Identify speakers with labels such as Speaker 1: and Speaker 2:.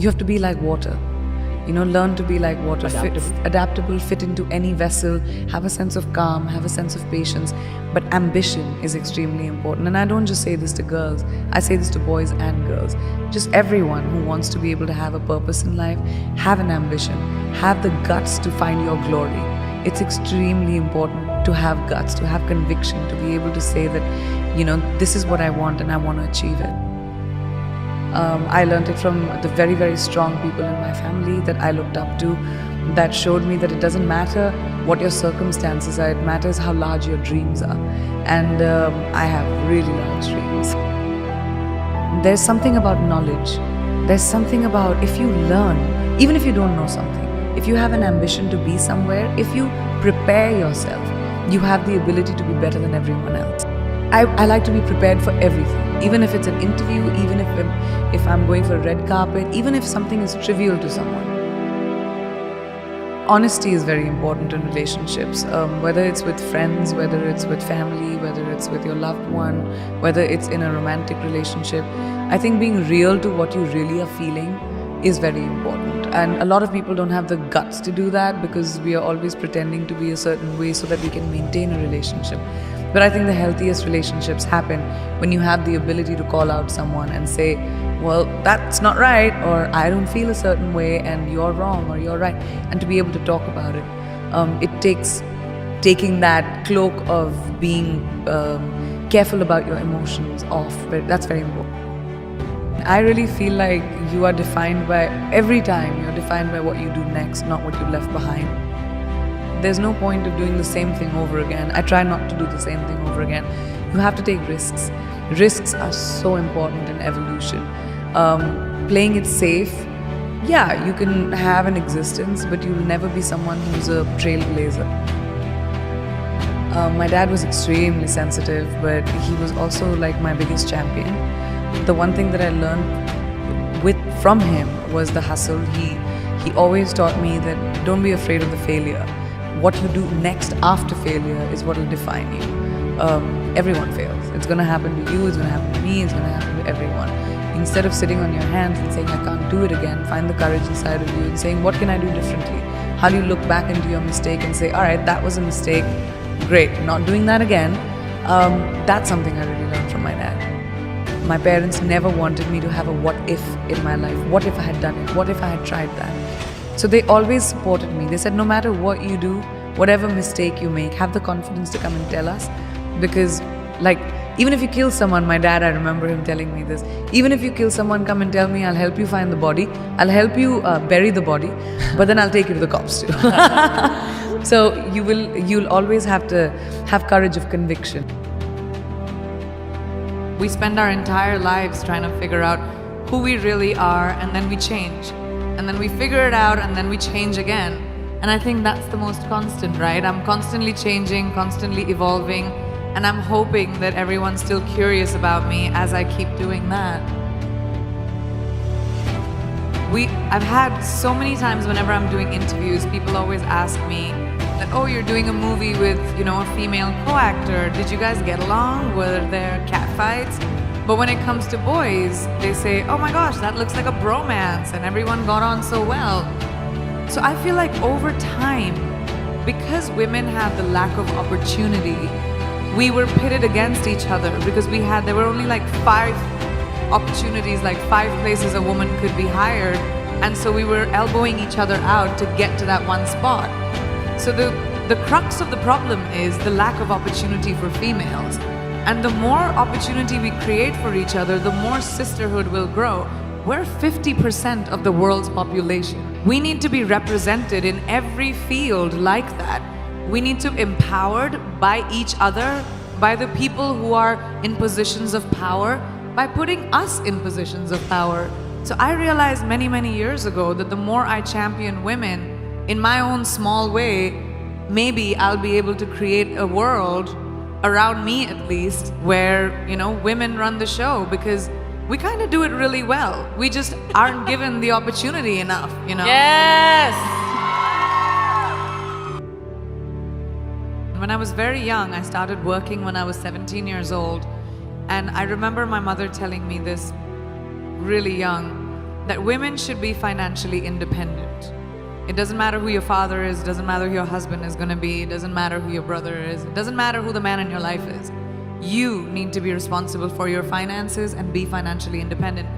Speaker 1: you have to be like water. Learn to be like water, adaptable, fit into any vessel, have a sense of calm, have a sense of patience. But ambition is extremely important. And I don't just say this to girls, I say this to boys and girls. Just everyone who wants to be able to have a purpose in life, have an ambition, have the guts to find your glory. It's extremely important to have guts, to have conviction, to be able to say that, this is what I want and I want to achieve it. I learned it from the very, very strong people in my family that I looked up to, that showed me that it doesn't matter what your circumstances are, it matters how large your dreams are. And I have really large dreams. There's something about knowledge. There's something about if you learn, even if you don't know something, if you have an ambition to be somewhere, if you prepare yourself, you have the ability to be better than everyone else. I like to be prepared for everything, even if it's an interview, even if I'm going for a red carpet, even if something is trivial to someone. Honesty is very important in relationships, whether it's with friends, whether it's with family, whether it's with your loved one, whether it's in a romantic relationship. I think being real to what you really are feeling is very important. And a lot of people don't have the guts to do that because we are always pretending to be a certain way so that we can maintain a relationship. But I think the healthiest relationships happen when you have the ability to call out someone and say, well, that's not right, or I don't feel a certain way and you're wrong or you're right, and to be able to talk about it. It takes taking that cloak of being careful about your emotions off, but that's very important. I really feel like you are defined by, every time you're defined by what you do next, not what you left behind. There's no point of doing the same thing over again. I try not to do the same thing over again. You have to take risks. Risks are so important in evolution. Playing it safe, yeah, you can have an existence, but you'll never be someone who's a trailblazer. My dad was extremely sensitive, but he was also like my biggest champion. The one thing that I learned from him was the hustle. He always taught me that don't be afraid of the failure. What you do next after failure is what will define you. Everyone fails. It's going to happen to you, it's going to happen to me, it's going to happen to everyone. Instead of sitting on your hands and saying, I can't do it again, find the courage inside of you and saying, what can I do differently? How do you look back into your mistake and say, all right, that was a mistake, great, not doing that again. That's something I really learned from my dad. My parents never wanted me to have a what if in my life. What if I had done it? What if I had tried that? So they always supported me. They said, no matter what you do, whatever mistake you make, have the confidence to come and tell us. Because even if you kill someone, my dad, I remember him telling me this, even if you kill someone, come and tell me, I'll help you find the body. I'll help you bury the body, but then I'll take you to the cops too. So you'll always have to have courage of conviction. We spend our entire lives trying to figure out who we really are, and then we change. And then we figure it out, and then we change again. And I think that's the most constant, right? I'm constantly changing, constantly evolving, and I'm hoping that everyone's still curious about me as I keep doing that. I've had so many times whenever I'm doing interviews, people always ask me that, oh, you're doing a movie with, a female co-actor. Did you guys get along? Were there catfights? But when it comes to boys, they say, oh my gosh, that looks like a bromance and everyone got on so well. So I feel like over time, because women have the lack of opportunity, we were pitted against each other because there were only like 5 opportunities, like 5 places a woman could be hired. And so we were elbowing each other out to get to that one spot. So the crux of the problem is the lack of opportunity for females. And the more opportunity we create for each other, the more sisterhood will grow. We're 50% of the world's population. We need to be represented in every field like that. We need to be empowered by each other, by the people who are in positions of power, by putting us in positions of power. So I realized many, many years ago that the more I champion women in my own small way, maybe I'll be able to create a world around me at least, where, women run the show, because we kind of do it really well. We just aren't given the opportunity enough,
Speaker 2: Yes!
Speaker 1: When I was very young, I started working when I was 17 years old. And I remember my mother telling me this really young, that women should be financially independent. It doesn't matter who your father is, it doesn't matter who your husband is going to be, it doesn't matter who your brother is, it doesn't matter who the man in your life is. You need to be responsible for your finances and be financially independent.